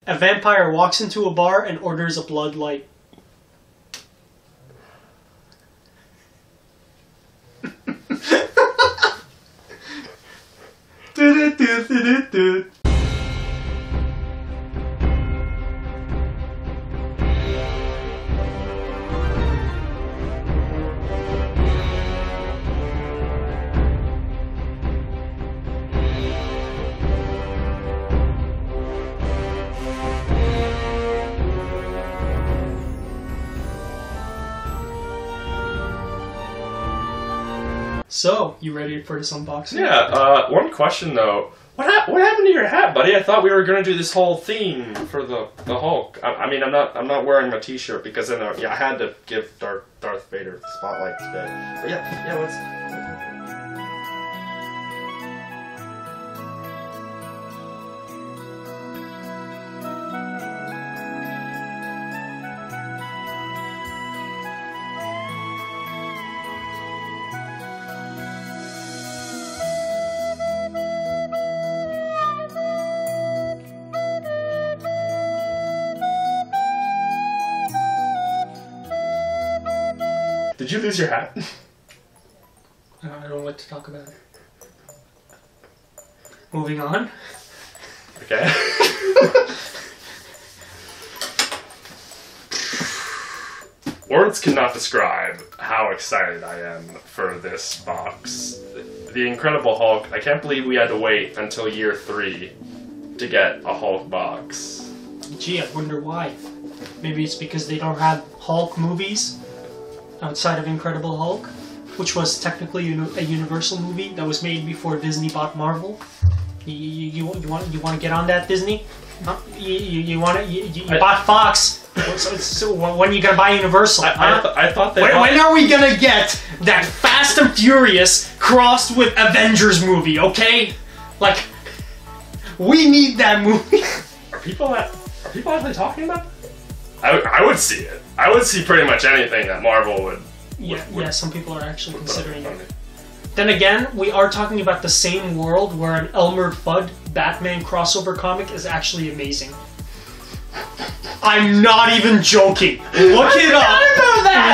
A vampire walks into a bar and orders a Blood Light. So, you ready for this unboxing? Yeah, one question though. What happened to your hat, buddy? I thought we were gonna do this whole theme for the Hulk. I mean, I'm not wearing my T-shirt because then I had to give Darth Vader the spotlight today. But yeah, let's. Did you lose your hat? I don't like to talk about it. Moving on. Okay. Words cannot describe how excited I am for this box. The Incredible Hulk. I can't believe we had to wait until year 3 to get a Hulk box. Gee, I wonder why. Maybe it's because they don't have Hulk movies outside of Incredible Hulk, which was technically a Universal movie that was made before Disney bought Marvel. You want to get on that, Disney? Huh? You bought Fox. So when are you gonna buy Universal? I thought that. When are we gonna get that Fast and Furious crossed with Avengers movie? Okay, like we need that movie. Are people actually talking about it? I would see it. I would see pretty much anything that Marvel would. Yeah, some people are actually considering it. Then again, we are talking about the same world where an Elmer Fudd Batman crossover comic is actually amazing. I'm not even joking. Look it up.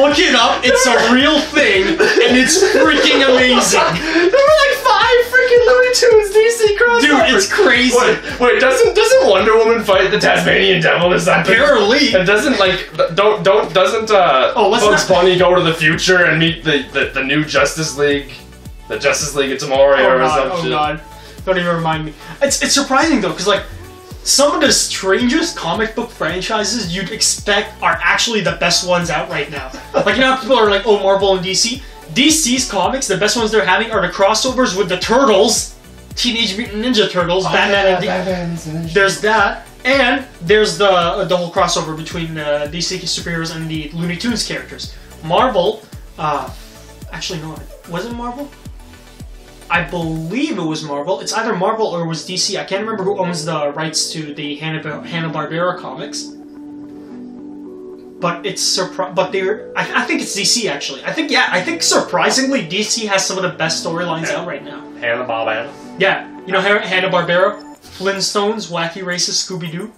Look it up. It's a real thing, and it's freaking amazing. There were like 5 freaking Looney Tunes DC crossovers. Dude, it's crazy. Wait, doesn't Wonder Woman fight the Tasmanian Devil or something? Apparently. And doesn't Bugs Bunny go to the future and meet the new Justice League? The Justice League of Tomorrow or some shit. Oh god. Don't even remind me. It's surprising though, because like some of the strangest comic book franchises you'd expect are actually the best ones out right now. Like, you know how people are like, oh, Marvel and DC? DC's comics, the best ones they're having are the crossovers with the Turtles, Teenage Mutant Ninja Turtles, Batman and there's that, and there's the whole crossover between DC superheroes and the Looney Tunes characters. Marvel, actually no, was it Marvel? I believe it was Marvel. It's either Marvel or it was DC. I can't remember who owns the rights to the Hanna-Barbera comics. But it's I think it's DC actually. I think surprisingly DC has some of the best storylines out right now. Hanna-Barbera. Yeah, you know Hanna-Barbera, Flintstones, Wacky Racist, Scooby-Doo.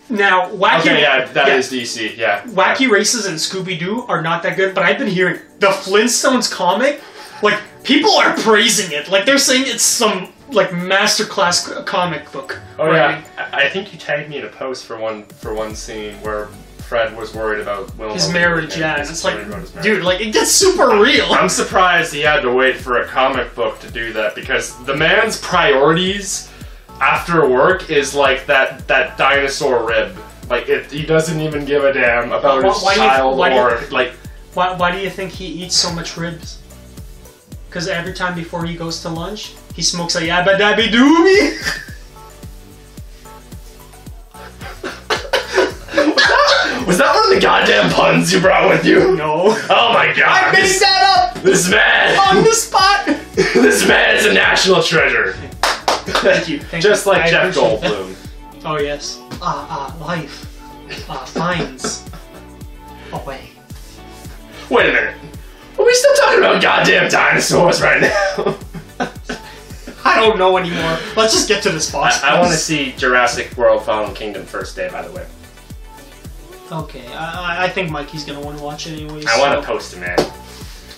Now, that is DC. Yeah. Wacky Races and Scooby-Doo are not that good, but I've been hearing the Flintstones comic. Like, people are praising it. Like, they're saying it's some, like, masterclass comic book. Oh, right? Yeah. I think you tagged me in a post for one scene where Fred was worried about his marriage, yeah. And it's like, dude, like, it gets super real. I'm surprised he had to wait for a comic book to do that, because the man's priorities after work is, like, that dinosaur rib. Like, he doesn't even give a damn about his child Why do you think he eats so much ribs? Because every time before he goes to lunch, he smokes a yabba dabby doobie. Was that one of the goddamn puns you brought with you? No. Oh my god. I made that up! This man! On the spot! This man is a national treasure. Thank you. Just like Jeff Goldblum. Oh yes. Life finds a way. Wait a minute. Are we still talking about goddamn dinosaurs right now? I don't know anymore. Let's just get to this box. I want to see Jurassic World Fallen Kingdom first day, by the way. Okay, I think Mikey's gonna want to watch it anyways. I want a poster, man.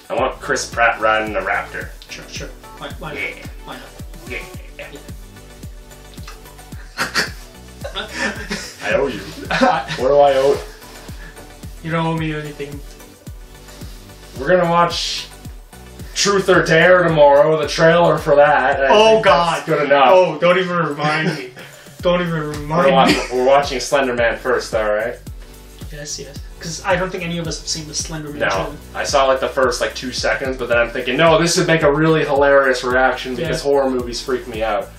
I want Chris Pratt riding a raptor. Sure. Why not? Why not? Yeah. I owe you. What do I owe? You don't owe me anything. We're gonna watch Truth or Dare tomorrow, the trailer for that. Oh god. Good enough. Oh, don't even remind me. Don't even remind me. We're watching Slender Man first, though, right? Yes. Because I don't think any of us have seen the Slender Man trailer. I saw like the first like 2 seconds, but then I'm thinking, no, this would make a really hilarious reaction because horror movies freak me out.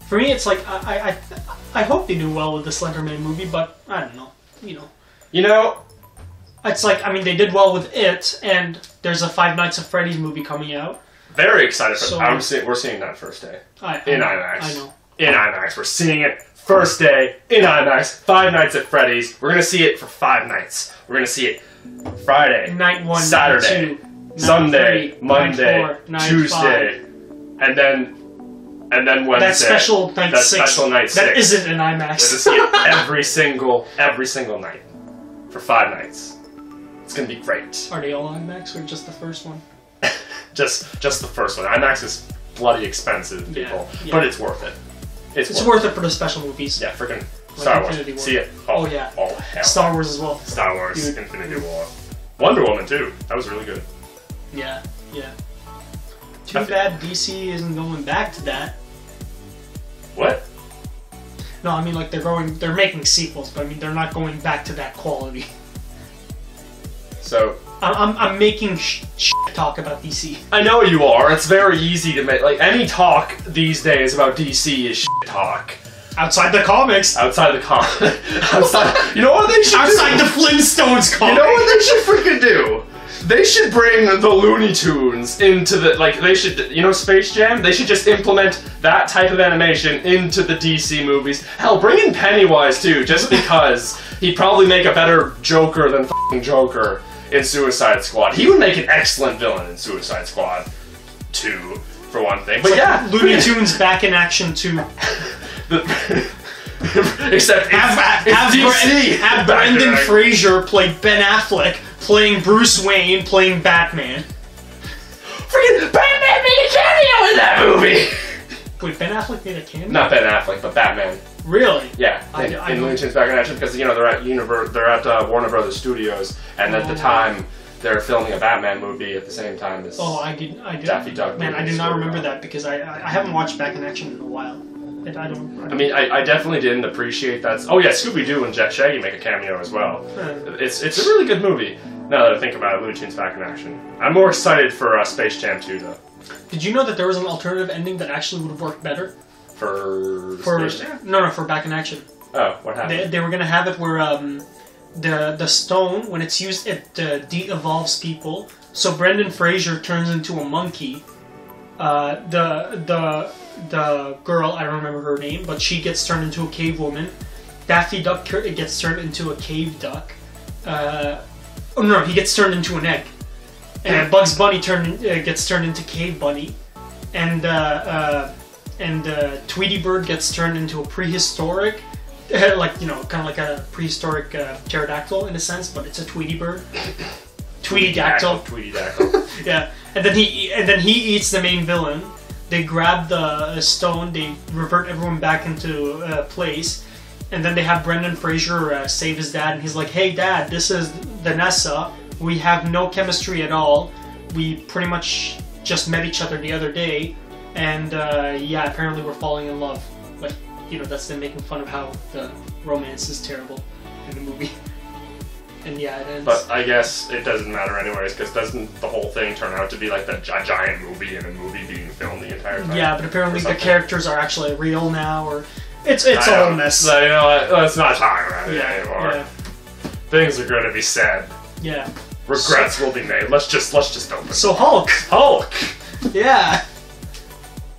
For me, it's like, I hope they do well with the Slender Man movie, but I don't know. You know? It's like, I mean, they did well with it, and there's a Five Nights at Freddy's movie coming out. Very excited for that. We're seeing that first day. In IMAX. I know. In IMAX. We're seeing it first day in IMAX. Five Nights at Freddy's. We're going to see it for 5 nights. We're going to see it Friday, night 1, Saturday, night 2, Sunday, night 3, Monday, night 4, night Tuesday, 5. and then Wednesday. That special night 6. Special night 6. That isn't an IMAX. We're going to see it every single night for 5 nights. It's gonna be great. Are they all IMAX or just the first one? just the first one. IMAX is bloody expensive, people, but it's worth it. It's worth it for the special movies. Yeah, freaking Star Wars. See it? Oh yeah. Oh hell. Star Wars as well. Star Wars, Infinity War, Wonder Woman too. That was really good. Yeah. Too bad DC isn't going back to that. What? No, I mean like they're making sequels, but I mean they're not going back to that quality. So I'm making talk about DC. I know you are. It's very easy to make any talk these days about DC is talk. Outside the comics. Outside the outside. You know what they should outside do? The Flintstones comic. You know what they should freaking do? They should bring the Looney Tunes into the they should Space Jam. They should just implement that type of animation into the DC movies. Hell, bring in Pennywise too, just because he'd probably make a better Joker than fucking Joker in Suicide Squad. He would make an excellent villain in Suicide Squad 2, for one thing. But yeah, Looney Tunes back in action too. Except have Brendan Fraser play Ben Affleck, playing Bruce Wayne, playing Batman. Freaking Batman made a cameo in that movie! Wait, Ben Affleck made a cameo? Not Ben Affleck, but Batman. Really? Yeah, in Looney Tunes back in action, because they're at Warner Brothers Studios, and at the time they're filming a Batman movie at the same time as I did. Daffy Duck. Man, I do not remember that because I haven't watched Back in Action in a while. I mean, I definitely didn't appreciate that. Oh yeah, Scooby-Doo and Shaggy make a cameo as well. It's a really good movie. Now that I think about it, Looney Tunes Back in Action. I'm more excited for Space Jam 2 though. Did you know that there was an alternative ending that actually would have worked better? For Space Jam? No, for Back in Action. Oh, what happened? They were gonna have it where the stone, when it's used, it de-evolves people. So Brendan Fraser turns into a monkey. The girl, I don't remember her name, but she gets turned into a cave woman. Daffy Duck gets turned into a cave duck. Oh no, he gets turned into an egg. And Bugs Bunny gets turned into Cave Bunny. And Tweety Bird gets turned into a prehistoric, kind of like a prehistoric pterodactyl in a sense, but it's a Tweety Bird. Tweety Dactyl. Yeah, and then he eats the main villain. They grab the stone, they revert everyone back into place, and then they have Brendan Fraser save his dad, and he's like, "Hey Dad, this is Vanessa. We have no chemistry at all. We pretty much just met each other the other day, and yeah, apparently we're falling in love." But that's them making fun of how the romance is terrible in the movie. And yeah, it ends. But I guess it doesn't matter anyways, because doesn't the whole thing turn out to be like a giant movie and a movie being filmed the entire time? Yeah, but apparently the characters are actually real now, or it's a whole mess. So, let's not talk about it anymore. Yeah. Things are going to be said. Yeah. Regrets will be made. Let's just open. So Hulk. Yeah.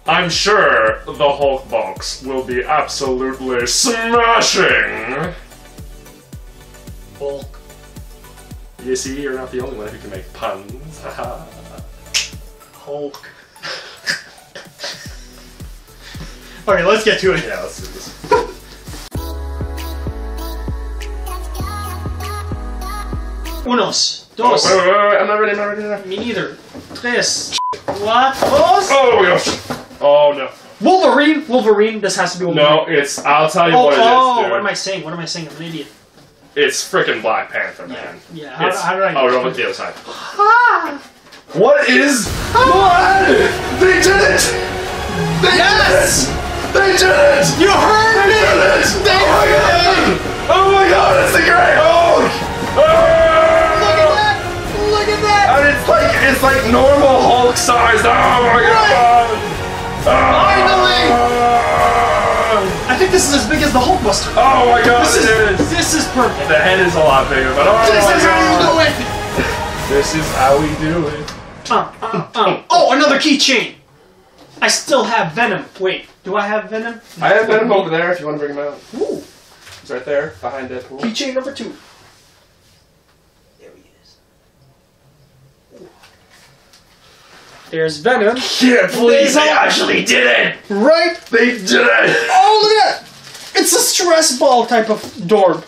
I'm sure the Hulk box will be absolutely smashing. Hulk. You see, you're not the only one who can make puns. Haha. Hulk. Okay, let's get to it. Yeah, let's do this. Unos, dos. Wait, I'm not ready, Me neither. Tres. Cuatro. Oh my gosh. Oh no. Wolverine. This has to be Wolverine. No, it's. I'll tell you what it is, dude. What am I saying? I'm an idiot. It's freaking Black Panther, man. Yeah. How did I? Oh, no, with the other side. What is? What? They did it! They did it! They did it! You heard me! They did it! Oh my god, it's the Great Hulk! Look at that! And it's like normal Hulk size. Oh my god! Finally! I think this is as big as the Hulkbuster. Oh my god, This is perfect. The head is a lot bigger, but This is how you do it! This is how we do it. Oh, another keychain! I still have Venom. Wait, do I have Venom? I have Venom over there if you want to bring him out. Ooh. It's right there, behind Deadpool. Keychain number 2. There he is. Ooh. There's Venom. Yeah, please, they actually did it! Right? They did it! Oh, look at that! It's a stress ball type of dorm.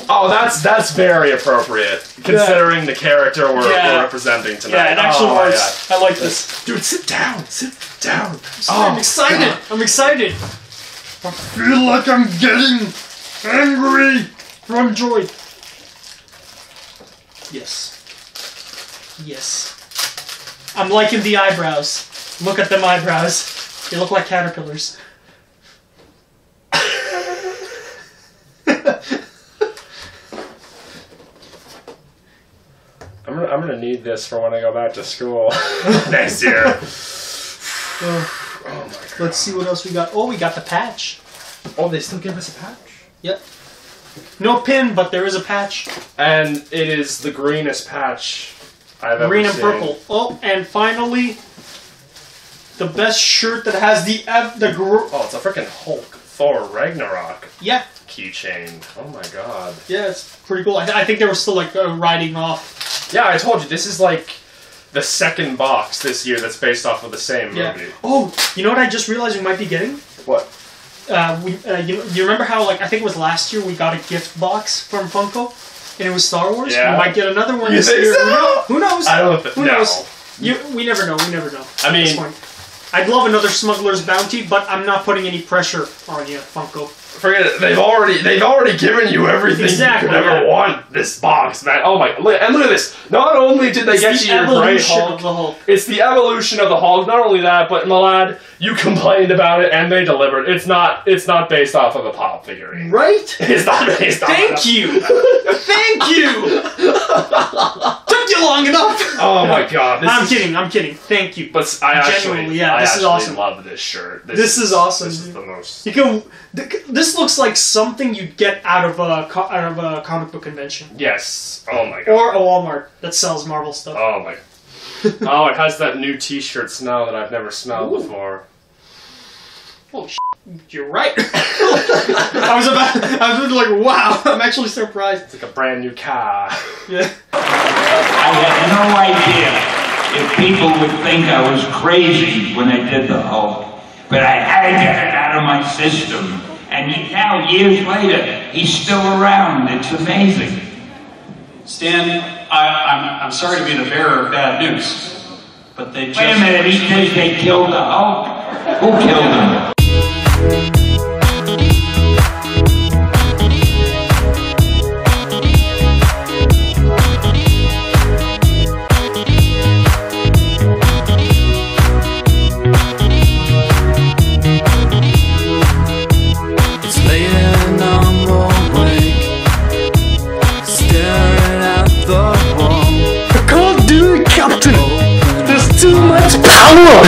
Oh, that's very appropriate, considering the character we're representing tonight. Yeah, it actually works. I like this. Dude, sit down. Sit down. I'm excited. God. I'm excited. I feel like I'm getting angry from joy. Yes. Yes. I'm liking the eyebrows. Look at them eyebrows. They look like caterpillars. I'm gonna need this for when I go back to school next year. Oh my god. Let's see what else we got. Oh, we got the patch. Oh, they still give us a patch? Yep. No pin, but there is a patch. And it is the greenest patch I've ever seen. Green and purple. Oh, and finally, the best shirt that has the oh, it's a freaking Hulk Thor Ragnarok. Yeah. Keychain. Oh my god. Yeah, it's pretty cool. I think they were still like riding off. Yeah, I told you this is like the second box this year that's based off of the same movie. Oh, you know what I just realized we might be getting? What? You remember how like I think it was last year we got a gift box from Funko, and it was Star Wars. Yeah. We might get another one this think year. So? Who knows? I don't think. Who knows? We never know. We never know. I mean, at this point. I'd love another Smuggler's Bounty, but I'm not putting any pressure on you, Funko. Forget it. They've already given you everything you could ever want. This box, man. Oh my! And look at this. Not only did they get you your Grey Hulk, it's the evolution of the Hulk. Not only that, but Malad, you complained about it, and they delivered. It's not based off of a pop figurine. Right? It's not based off. Thank you. Thank you. Took you long enough. Oh my god! I'm kidding. Thank you. But I genuinely, this is awesome. Love this shirt. This is awesome. This is the most. This looks like something you'd get out of a comic book convention. Yes. Oh my god. Or a Walmart that sells Marvel stuff. Oh my. Oh, it has that new T-shirt smell that I've never smelled before. Oh, you're right. I was like, wow. I'm actually surprised. It's like a brand new car. Yeah. I had no idea if people would think I was crazy when I did the Hulk. But I had to get it out of my system. And now, years later, he's still around. It's amazing. Stan, I'm sorry to be the bearer of bad news, but they just... Wait a minute, he says they killed the Hulk? Who killed him?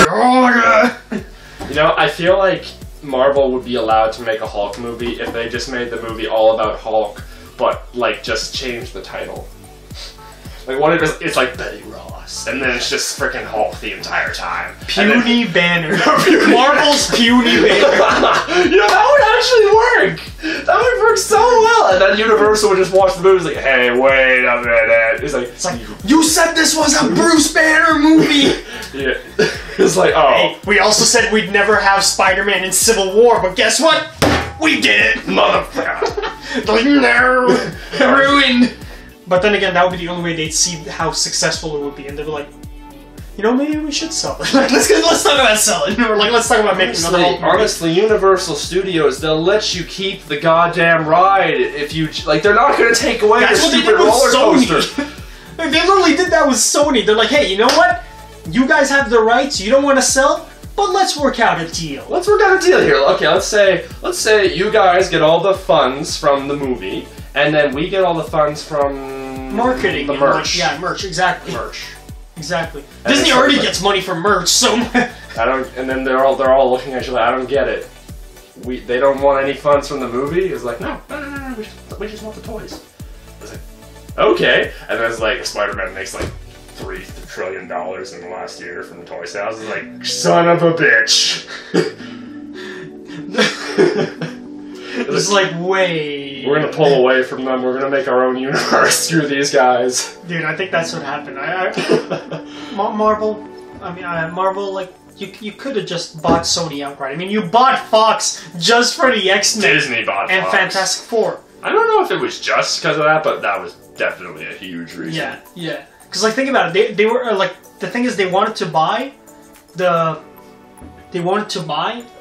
Oh my god! You know, I feel like Marvel would be allowed to make a Hulk movie if they just made the movie all about Hulk, but like just change the title. Like what if it's like Betty Ross, and then it's just freaking Hulk the entire time. Puny Banner. Marvel's Puny Banner. You know, that would actually work. That would work so well. And then then Universal would just watch the movie. It's like, hey, wait a minute. It's like you said this was a Bruce Banner movie. Yeah. It's like, oh. Hey, we also said we'd never have Spider-Man in Civil War, but guess what? We did it, motherfucker. Like, no, ruined. But then again, that would be the only way they'd see how successful it would be, and they'd be like, you know, maybe we should sell it. let's talk about selling. Or like, let's talk about making another Hulk movie. Honestly, Universal Studios, they'll let you keep the goddamn ride if you like. They're not going to take away your stupid roller coaster. They literally did that with Sony. They're like, hey, you know what? You guys have the rights. You don't want to sell, but let's work out a deal. Let's work out a deal here. Okay, let's say you guys get all the funds from the movie, and then we get all the funds from marketing, the merch. Yeah, merch. Exactly. Merch. Exactly. And Disney already gets money from merch, so I don't. And then they're all looking at you like, I don't get it. They don't want any funds from the movie. It's like, no. We just want the toys. It's like, okay. And then it's like Spider-Man makes like $3 trillion in the last year from the toy sales. It's like, son of a bitch. It's like, wait. We're gonna pull away from them. We're gonna make our own universe through these guys. Dude, I think that's what happened. Marvel. I mean, Marvel. Like, you could have just bought Sony outright. I mean, you bought Fox just for the X-Men. Disney bought and Fox. Fantastic Four. I don't know if it was just because of that, but that was definitely a huge reason. Yeah. Because like, think about it. They were like, the thing is, they wanted to buy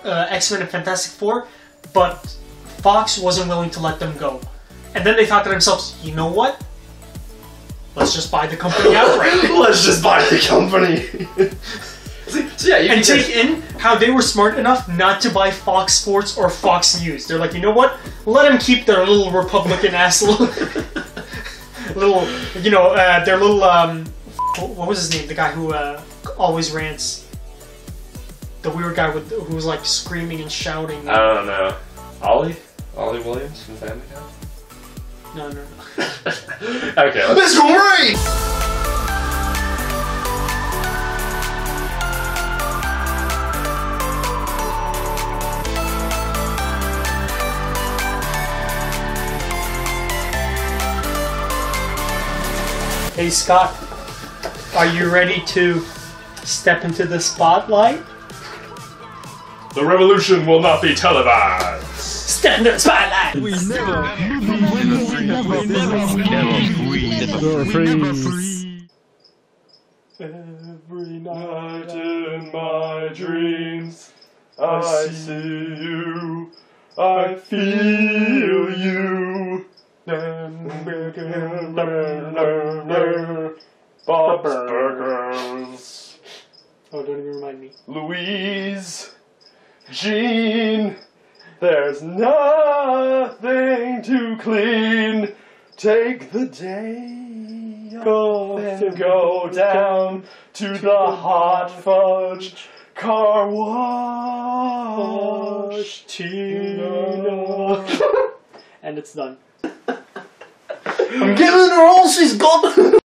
X-Men and Fantastic Four, but Fox wasn't willing to let them go. And then they thought to themselves, you know what? Let's just buy the company outright. Let's just buy the company. So yeah, and take in how they were smart enough not to buy Fox Sports or Fox News. They're like, you know what? Let them keep their little Republican ass little, you know, their little what was his name? The guy who always rants. The weird guy who was like screaming and shouting. I don't know. Ollie Williams from Family Guy? No. Okay, let's go rain! Hey Scott, are you ready to step into the spotlight? The revolution will not be televised. Step into the spotlight. We never freeze. Every night in my dreams, I see you, I feel you. Bob's Burgers. Oh, don't even remind me. Louise, Jean, there's nothing to clean. Take the day off and go down to the hot fudge car wash, Tina. And it's done. I'm giving her all she's got.